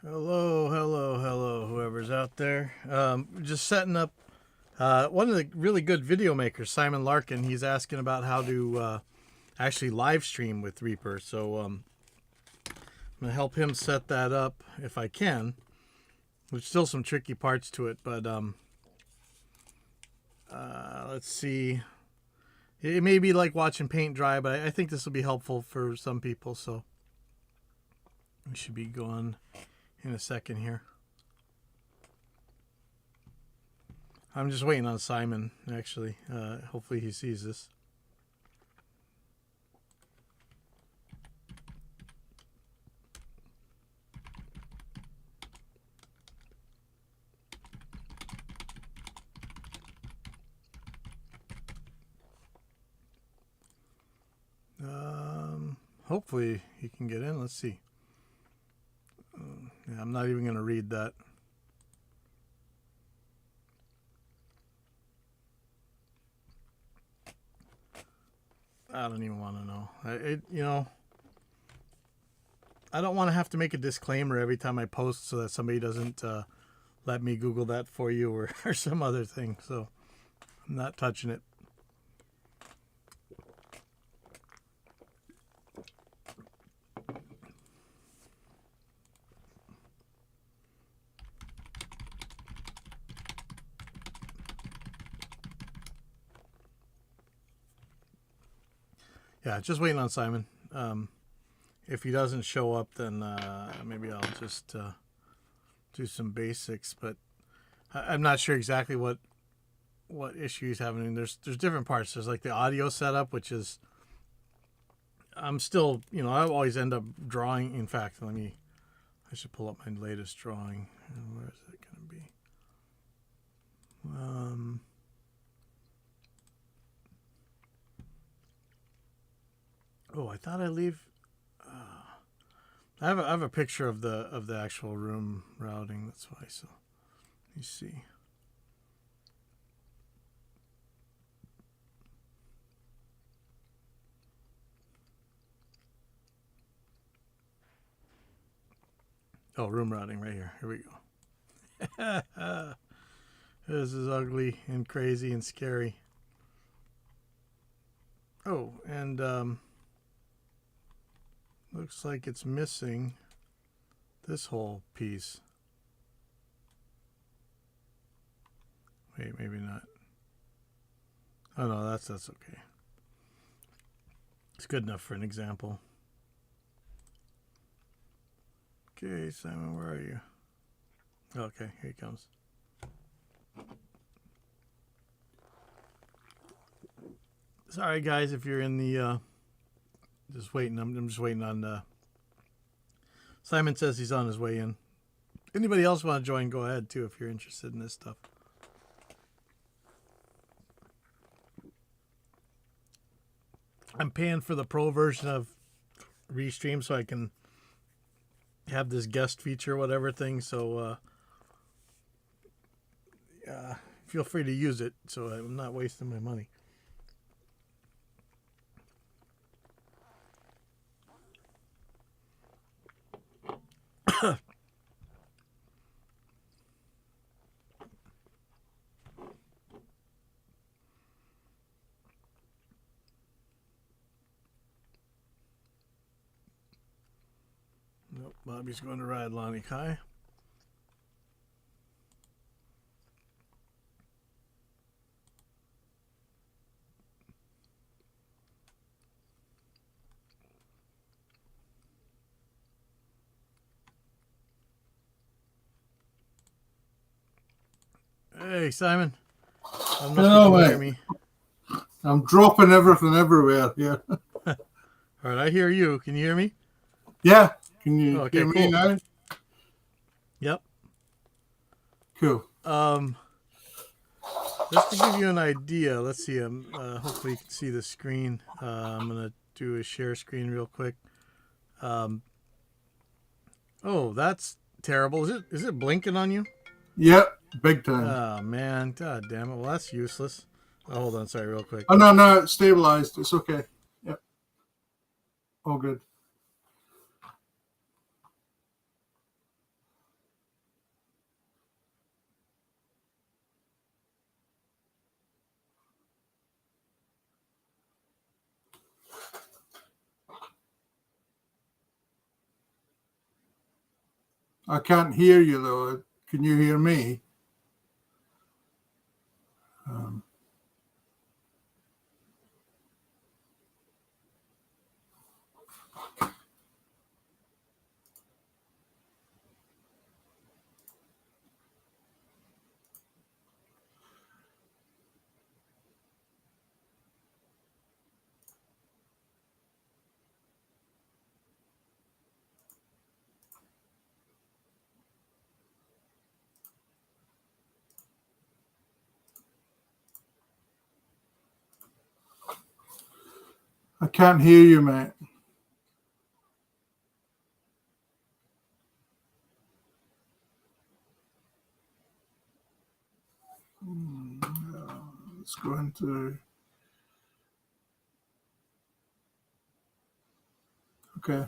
Hello, hello, hello, whoever's out there. Just setting up one of the really good video makers, Simon Larkin. He's asking about how to actually live stream with Reaper. So I'm going to help him set that up if I can. There's still some tricky parts to it, but let's see. It may be like watching paint dry, but I think this will be helpful for some people. So we should be going in a second here. I'm just waiting on Simon, actually. Hopefully he sees this. Hopefully he can get in. Let's see. Yeah, I'm not even going to read that. I don't even want to know. I don't want to have to make a disclaimer every time I post so that somebody doesn't let me Google that for you or some other thing. So I'm not touching it. Yeah, just waiting on Simon. If he doesn't show up, then maybe I'll just do some basics. But I'm not sure exactly what issue he's having. There's different parts. There's like the audio setup, which is I'm still, I always end up drawing. In fact, I should pull up my latest drawing. Where is it going to be? Oh, I thought I leave. I have a picture of the actual room routing. That's why. So let me see. Oh, room routing right here. Here we go. This is ugly and crazy and scary. Oh, and looks like it's missing this whole piece. Wait, maybe not. Oh no, that's okay. It's good enough for an example. Okay, Simon, where are you? Okay, here he comes. Sorry, guys, if you're in the just waiting. I'm just waiting on. Simon says he's on his way in. Anybody else want to join? Go ahead too if you're interested in this stuff. I'm paying for the pro version of Restream so I can have this guest feature, whatever thing. So feel free to use it so I'm not wasting my money. Nope, Bobby's going to ride Lonnie Kai. Hey, Simon. I don't know if you can hear me. I'm dropping everything everywhere here. All right, I hear you. Can you hear me? Yeah. Can you hear me now? Yep. Cool. Just to give you an idea, let's see. Hopefully you can see the screen. I'm gonna do a share screen real quick. Oh, that's terrible. Is it blinking on you? Yep, big time. Oh man, god damn it. Well, that's useless. Oh, hold on, sorry, real quick. Oh no, it's stabilized. It's okay. Yep. All good. I can't hear you though. Can you hear me? I can't hear you, mate. Let's go into. Okay.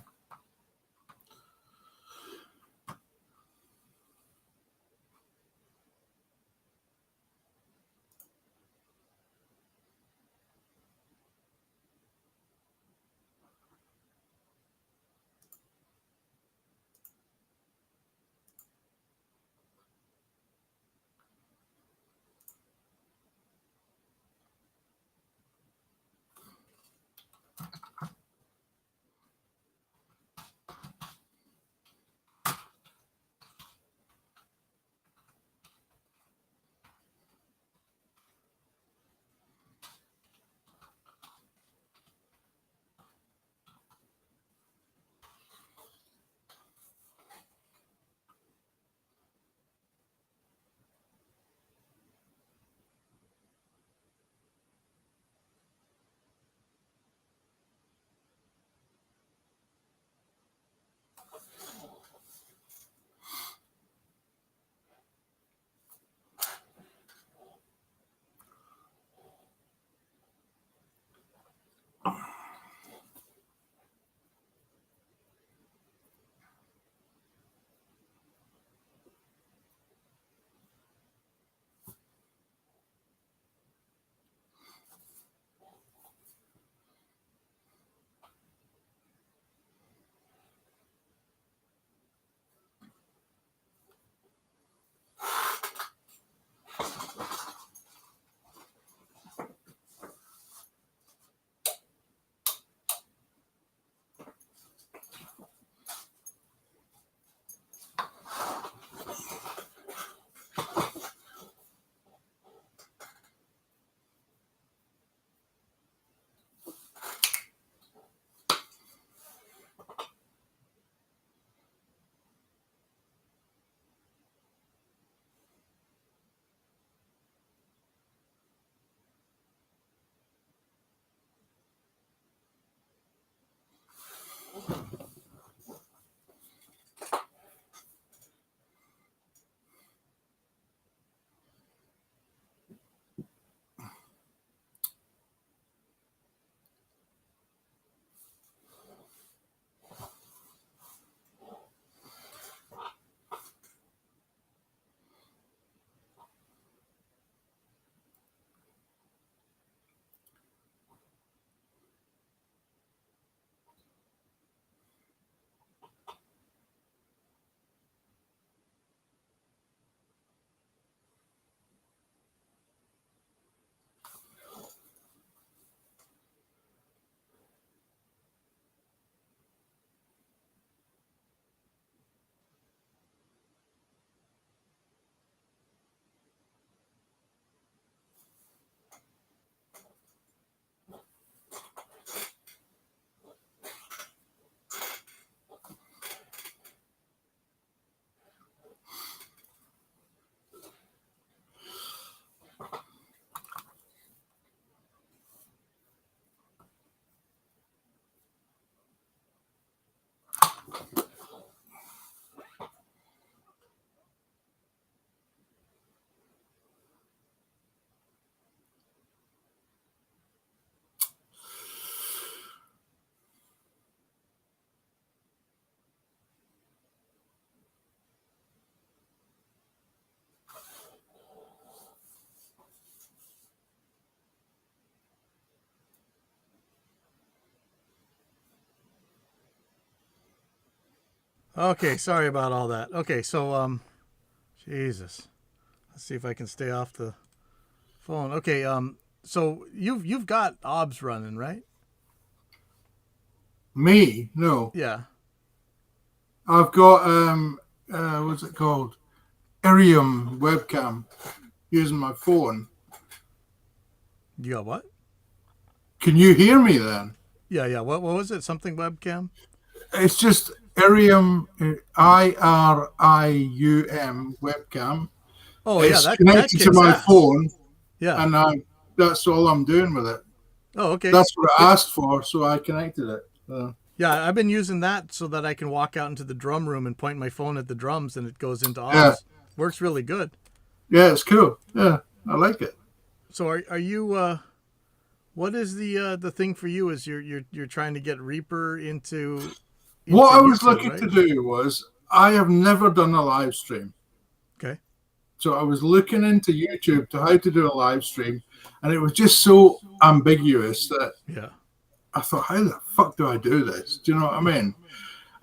Okay, sorry about all that. Okay, so Jesus. Let's see if I can stay off the phone. Okay, so you've got OBS running, right? Me? No. Yeah. I've got what's it called? Irium webcam using my phone. You got what? Can you hear me then? Yeah. What was it? Something webcam? It's just Irium, IRIUM webcam. Oh yeah, It's that connected to kicks my ass. phone, Yeah. and that's all I'm doing with it. Oh, okay. That's what I asked for, so I connected it. Yeah, I've been using that so that I can walk out into the drum room and point my phone at the drums and it goes into Yeah, OBS. Works really good. yeah, it's cool. Yeah, I like it. So are you what is the thing for you is you're trying to get Reaper into What I was YouTube, looking right? to do was, I have never done a live stream. Okay. So I was looking into YouTube to how to do a live stream, and it was just so ambiguous that Yeah. I thought, how the fuck do I do this? Do you know what I mean?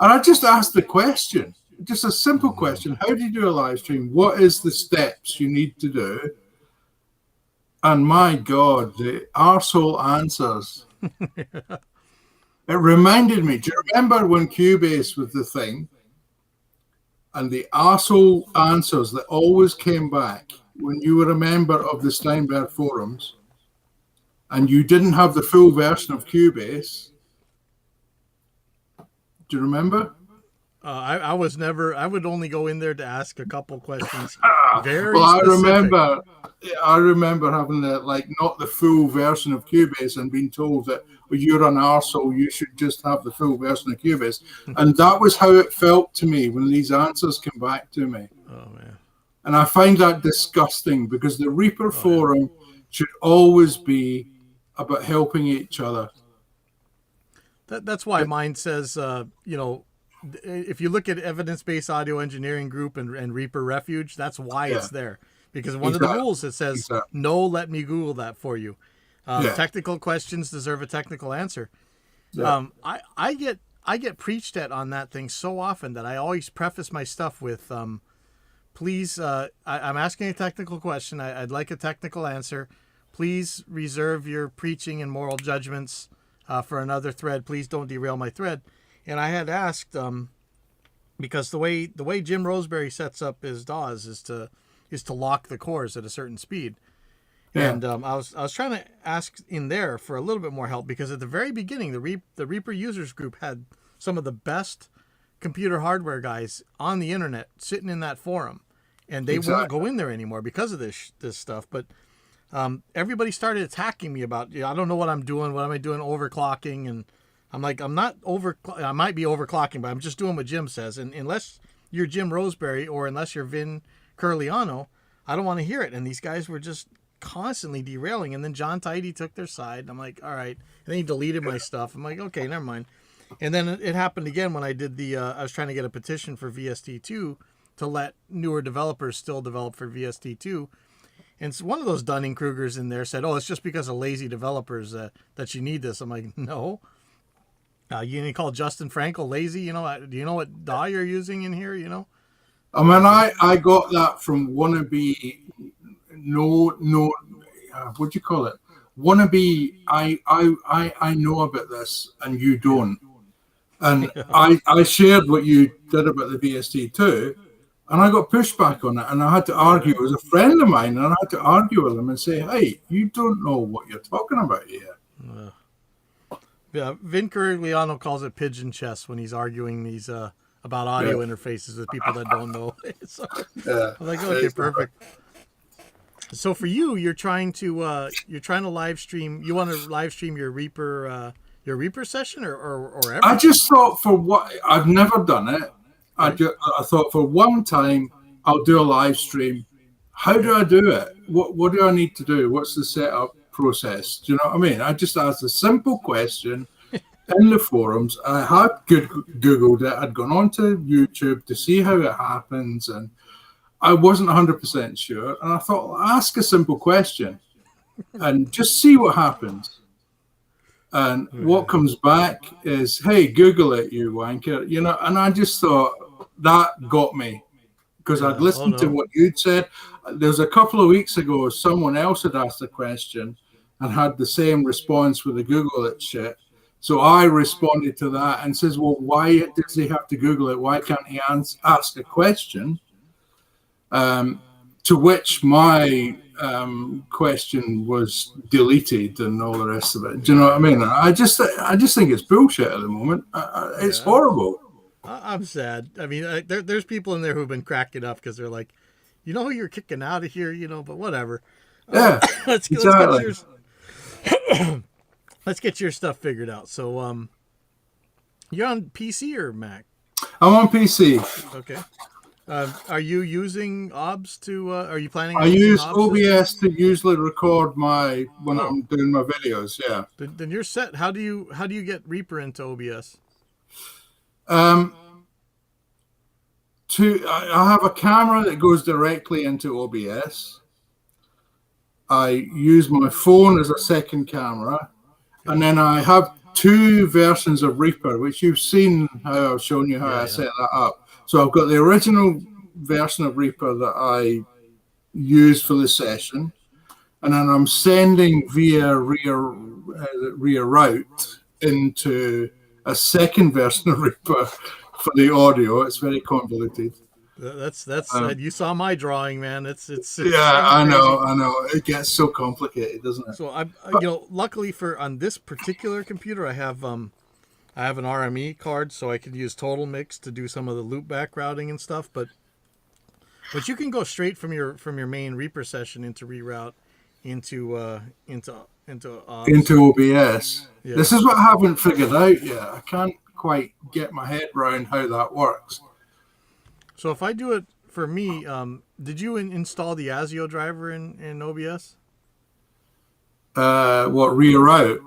And I just asked the question, just a simple question. How do you do a live stream? What is the steps you need to do? And my God, the arsehole answers. It reminded me, do you remember when Cubase was the thing? And the arsehole answers that always came back when you were a member of the Steinberg forums and you didn't have the full version of Cubase. Do you remember? I was never. I would only go in there to ask a couple questions. Very Well, specific. I remember having not the full version of Cubase and being told that, well, you're an arsehole, you should just have the full version of Cubase. And that was how it felt to me when these answers came back to me. Oh man. And I find that disgusting because the Reaper forum should always be about helping each other. That's why mine says, if you look at evidence-based audio engineering group and Reaper Refuge, that's why it's there. Because one of the rules, it says, no, let me Google that for you. Technical questions deserve a technical answer. Yeah. I get preached at on that thing so often that I always preface my stuff with, please, I'm asking a technical question. I'd like a technical answer. Please reserve your preaching and moral judgments for another thread. Please don't derail my thread. And I had asked, because the way Jim Roseberry sets up his DAWs is to lock the cores at a certain speed. Yeah. And I was trying to ask in there for a little bit more help because at the very beginning, the Reaper users group had some of the best computer hardware guys on the internet sitting in that forum, and they won't go in there anymore because of this stuff. But everybody started attacking me about, I don't know what I'm doing. What am I doing? Overclocking. And I'm like, I might be overclocking, but I'm just doing what Jim says. And unless you're Jim Roseberry or unless you're Vin Curliano, I don't want to hear it. And these guys were just constantly derailing. And then John Tidy took their side. And I'm like, all right. And then he deleted my stuff. I'm like, okay, never mind. And then it happened again when I did I was trying to get a petition for VST2 to let newer developers still develop for VST2. And so one of those Dunning-Krugers in there said, oh, it's just because of lazy developers that you need this. I'm like, no. You need to call Justin Frankel lazy? Do you know what DAW you're using in here? I mean, I got that from wannabe, what do you call it? Wannabe, I know about this and you don't. And I shared what you did about the VST2, and I got pushback on it, and I had to argue. It was a friend of mine, and I had to argue with him and say, hey, you don't know what you're talking about here. Yeah, Vin Curliano calls it pigeon chess when he's arguing these about audio interfaces with people that don't know. So, I'm like, okay, perfect. So for you, you're trying to live stream. You want to live stream your Reaper session or everything? I just thought for what I've never done it. I thought for one time I'll do a live stream. How do I do it? What do I need to do? What's the setup process? Do you know what I mean? I just asked a simple question in the forums. I had Googled it. I'd gone onto YouTube to see how it happens, and I wasn't 100% sure. And I thought, well, ask a simple question and just see what happens. And what comes back is, hey, Google it, you wanker. And I just thought, that got me because Yeah. I'd listened to what you'd said. There's a couple of weeks ago, someone else had asked a question and had the same response with the Google it shit. So I responded to that and says, well, why does he have to Google it? Why can't he ask a question? To which my question was deleted and all the rest of it. Do you know what I mean? I just think it's bullshit at the moment. It's horrible. I'm sad. I mean, there's people in there who've been cracking up because they're like, you know who you're kicking out of here, you know, but whatever. Yeah, exactly. Let's get your stuff figured out. So, you're on PC or Mac? I'm on PC. Okay. Are you using OBS to? Are you planning? I use OBS to usually record when I'm doing my videos. Yeah. Then you're set. How do you get Reaper into OBS? I have a camera that goes directly into OBS. I use my phone as a second camera, and then I have two versions of Reaper, which you've seen how I've shown you how I set that up. So I've got the original version of Reaper that I use for the session, and then I'm sending via route into a second version of Reaper for the audio. It's very convoluted. That's you saw my drawing, man. It's yeah, I know. It gets so complicated, doesn't it? So luckily on this particular computer, I have an RME card, so I could use Total Mix to do some of the loopback routing and stuff. But you can go straight from your main Reaper session into reroute into OBS. Yeah. This is what I haven't figured out yet. I can't quite get my head around how that works. So if I do it for me, did you install the ASIO driver in OBS? What, reroute?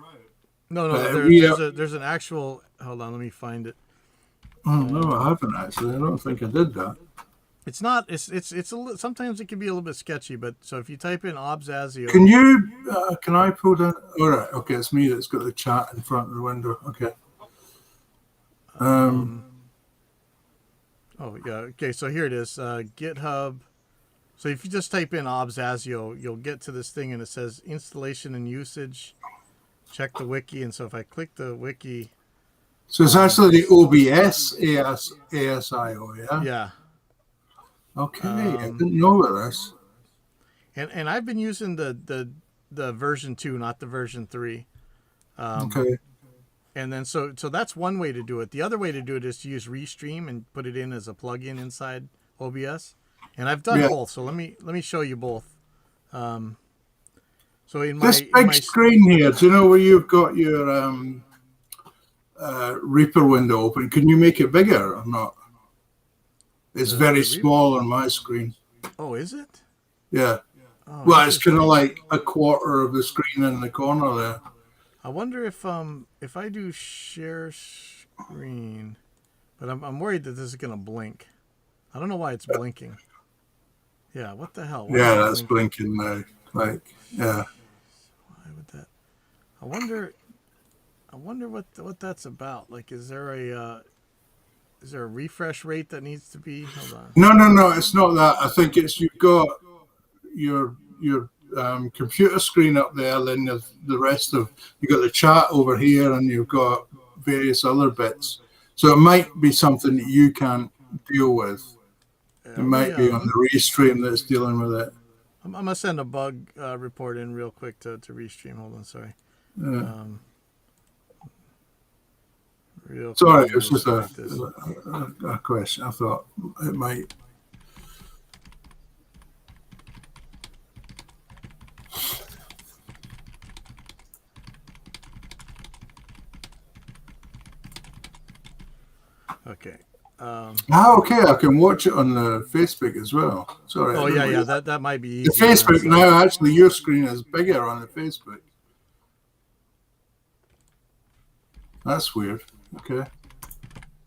No. There's an actual. Hold on, let me find it. Oh no, I haven't actually. I don't think I did that. It's not. It's sometimes it can be a little bit sketchy. But so if you type in OBS ASIO, can I pull down? All right, okay, it's me that's got the chat in front of the window. Okay. Oh yeah. Okay, so here it is. GitHub. So if you just type in OBS ASIO, you'll get to this thing and it says installation and usage. Check the wiki, and so if I click the wiki, so it's actually the OBS ASIO, yeah. Yeah. Okay, I didn't know this. And I've been using the version 2, not the version 3. Okay. And then so that's one way to do it. The other way to do it is to use Restream and put it in as a plugin inside OBS. And I've done both. So let me show you both. So in this big screen here, do you know where you've got your Reaper window open? Can you make it bigger or not? It's very small on my screen. Oh, is it? Yeah. Oh, well, it's kind of like a quarter of the screen in the corner there. I wonder if I do share screen, but I'm worried that this is gonna blink. I don't know why it's blinking. Yeah, what the hell? Yeah, that's blinking now. Like, yeah. Why would that? I wonder what that's about. Like, is there a refresh rate that needs to be? Hold on. No, it's not that. I think it's you've got your computer screen up there, then the rest of you got the chat over here, and you've got various other bits. So it might be something that you can't deal with. It might be on the Restream that's dealing with it. I'm gonna send a bug report in real quick to Restream. Hold on, sorry. Sorry, it was just a question. I thought it might. Okay. Okay. I can watch it on the Facebook as well. Sorry. Oh yeah. That might be easy. The Facebook now, actually, your screen is bigger on the Facebook. That's weird. Okay.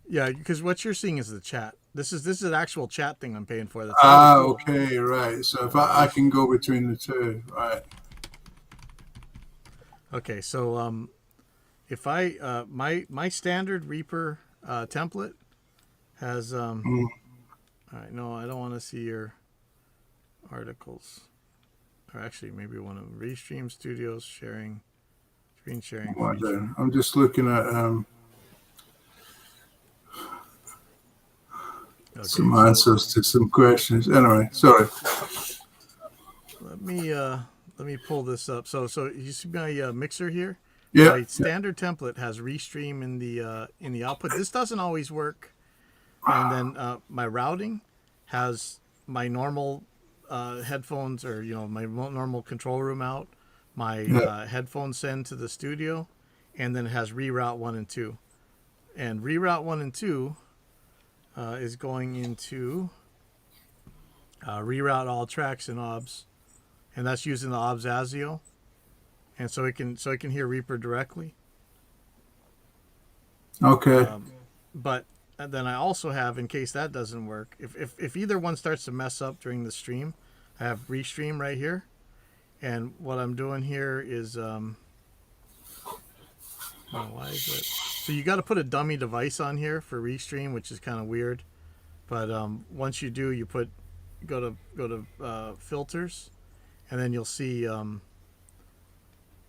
Yeah, because what you're seeing is the chat. This is an actual chat thing I'm paying for. That's cool. Okay, right. So if I can go between the two, right? Okay, so if I my standard Reaper template has Mm. all right, no, I don't want to see your articles. Or actually, maybe one of Restream Studios screen sharing What feature. then? I'm just looking at Okay, some so answers to some questions. Anyway, sorry. let me pull this up. So you see my mixer here. Yeah. My standard template has Restream in the output. This doesn't always work. And then my routing has my normal headphones, or my normal control room out. My Yeah. headphones send to the studio, and then it has reroute 1 and 2. And reroute 1 and 2 is going into reroute all tracks and obs, and that's using the obs ASIO, and so it can hear Reaper directly. Okay. But then I also have, in case that doesn't work, if either one starts to mess up during the stream, I have Restream right here, and what I'm doing here is why is it? So you got to put a dummy device on here for Restream, which is kind of weird. But once you do, you go to filters, and then you'll see.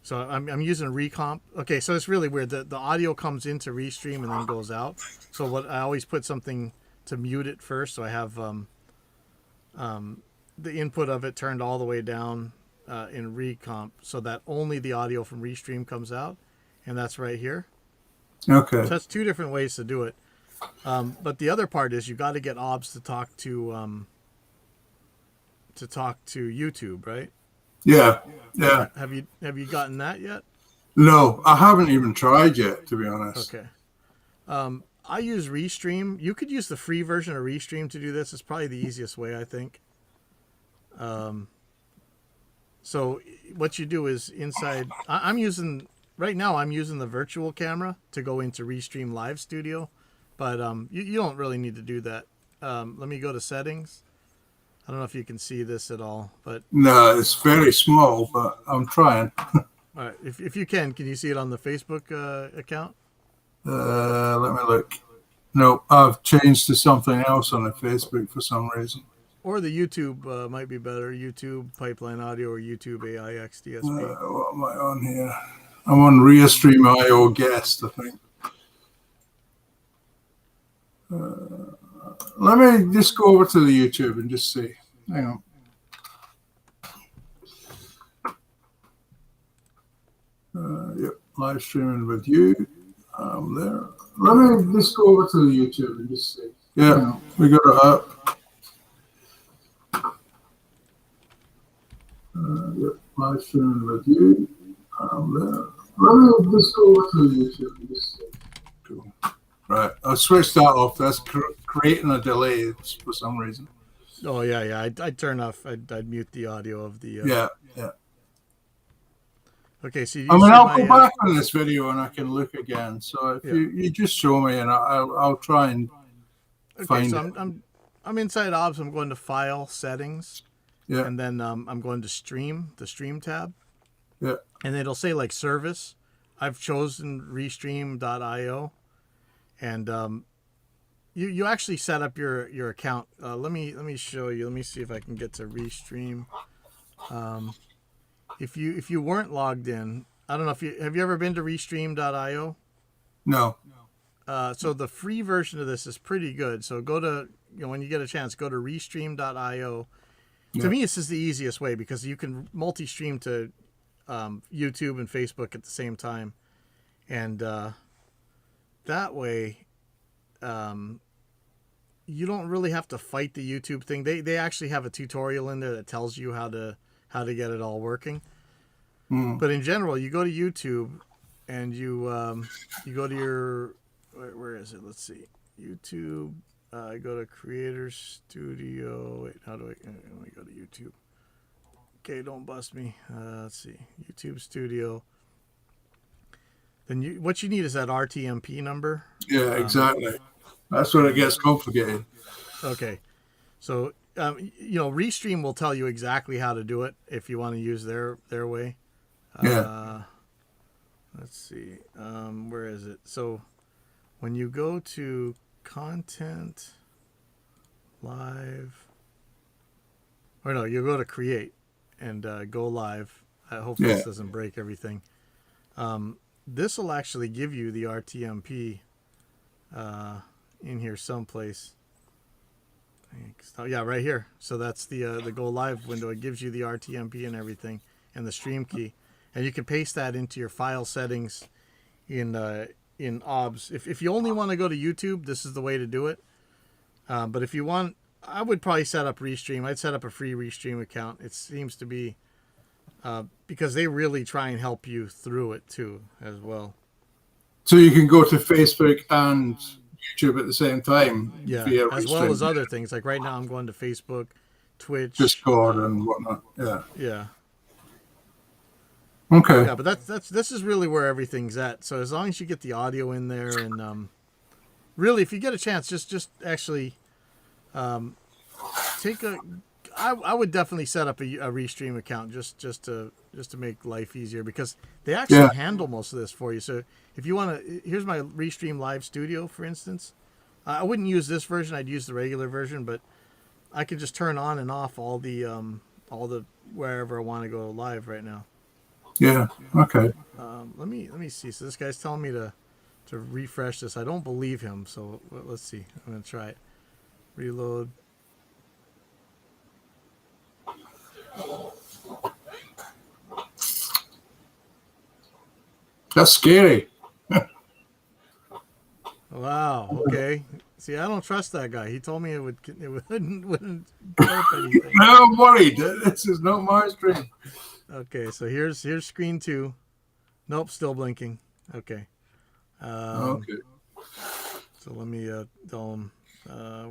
So I'm using Recomp. Okay, so it's really weird. The audio comes into Restream and then goes out. So what I always put something to mute it first. So I have the input of it turned all the way down in Recomp, so that only the audio from Restream comes out, and that's right here. Okay. So that's two different ways to do it. But the other part is you got to get OBS to talk to YouTube, right? Yeah. Yeah. Have you gotten that yet? No, I haven't even tried yet, to be honest. Okay. I use Restream. You could use the free version of Restream to do this. It's probably the easiest way, I think. So what you do is inside. I'm using right now. I'm using the virtual camera to go into Restream Live Studio, but you don't really need to do that. Let me go to settings. I don't know if you can see this at all, but No, it's very small, but I'm trying. all right. If you can you see it on the Facebook account? Let me look. No, I've changed to something else on the Facebook for some reason. Or the YouTube might be better. YouTube Pipeline Audio or YouTube AIX DSP. What am I on here? I'm on Restream IO Guest, I think. Let me just go over to the YouTube and just see. Hang on. Yep, live streaming with you. I'm there. Let me just go over to the YouTube and just see. Yeah, we got it up. Yep, live streaming with you. I'm there. Let me just go over to the YouTube and just see. Cool. Right, I'll switch that off. That's creating a delay for some reason. Oh yeah. I'd turn off. I'd mute the audio of the. Yeah. Okay, so I'll go back on this video and I can look again. So if Yeah. you just show me and I'll try and find it. I'm inside OBS. I'm going to File Settings. Yeah. And then I'm going to Stream, the Stream tab. Yeah. And it'll say like Service. I've chosen Restream.io, and you actually set up your account. Let me show you. Let me see if I can get to Restream. If you weren't logged in, I don't know if have you ever been to Restream.io? No. So the free version of this is pretty good. So go to when you get a chance, go to Restream.io. Yeah. To me, this is the easiest way because you can multi-stream to YouTube and Facebook at the same time, and that way you don't really have to fight the YouTube thing. They actually have a tutorial in there that tells you how to get it all working. But in general, you go to YouTube and you go to your where is it? Let's see, YouTube. Go to Creator Studio. Wait, how do let me go to YouTube. Okay, don't bust me. Let's see, YouTube Studio. Then what you need is that RTMP number. Yeah, exactly. That's when it gets complicated. Okay, so Restream will tell you exactly how to do it if you want to use their way. Yeah. Let's see. Where is it? So when you go to content live. Or no, you go to create and go live. Hopefully this doesn't break everything. This will actually give you the RTMP in here someplace. Oh, yeah, right here. So that's the go live window. It gives you the RTMP and everything and the stream key, and you can paste that into your file settings in OBS. If you only want to go to YouTube, this is the way to do it. But if you want, I would probably set up Restream. I'd set up a free Restream account. It seems to be because they really try and help you through it too as well. So you can go to Facebook and YouTube at the same time. Yeah, via as Restream. well as other things. Like right now I'm going to Facebook, Twitch, Discord and whatnot. Yeah. Yeah. Okay. Yeah, but this is really where everything's at. So as long as you get the audio in there, and really, if you get a chance, just actually take a. I would definitely set up a Restream account just to make life easier, because they actually handle most of this for you. So if you want to, here's my Restream Live Studio, for instance. I wouldn't use this version. I'd use the regular version, but I could just turn on and off all the wherever I want to go live right now. Yeah. Okay. Let me see. So this guy's telling me to refresh this. I don't believe him. So let's see. I'm gonna try it. Reload. That's scary. Wow. Okay. See, I don't trust that guy. He told me it wouldn't help anything. No, I'm worried. This is not my stream. Okay. So here's screen 2. Nope, still blinking. Okay. Okay. So let me tell him.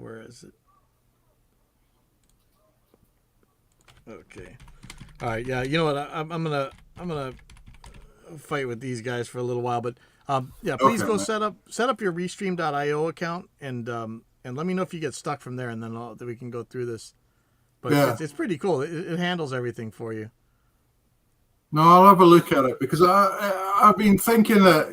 Where is it? Okay. All right. Yeah. You know what? I'm gonna fight with these guys for a little while, but yeah. Please go set up your Restream.io account and let me know if you get stuck from there, and then we can go through this. But it's pretty cool. It handles everything for you. No, I'll have a look at it, because I've been thinking that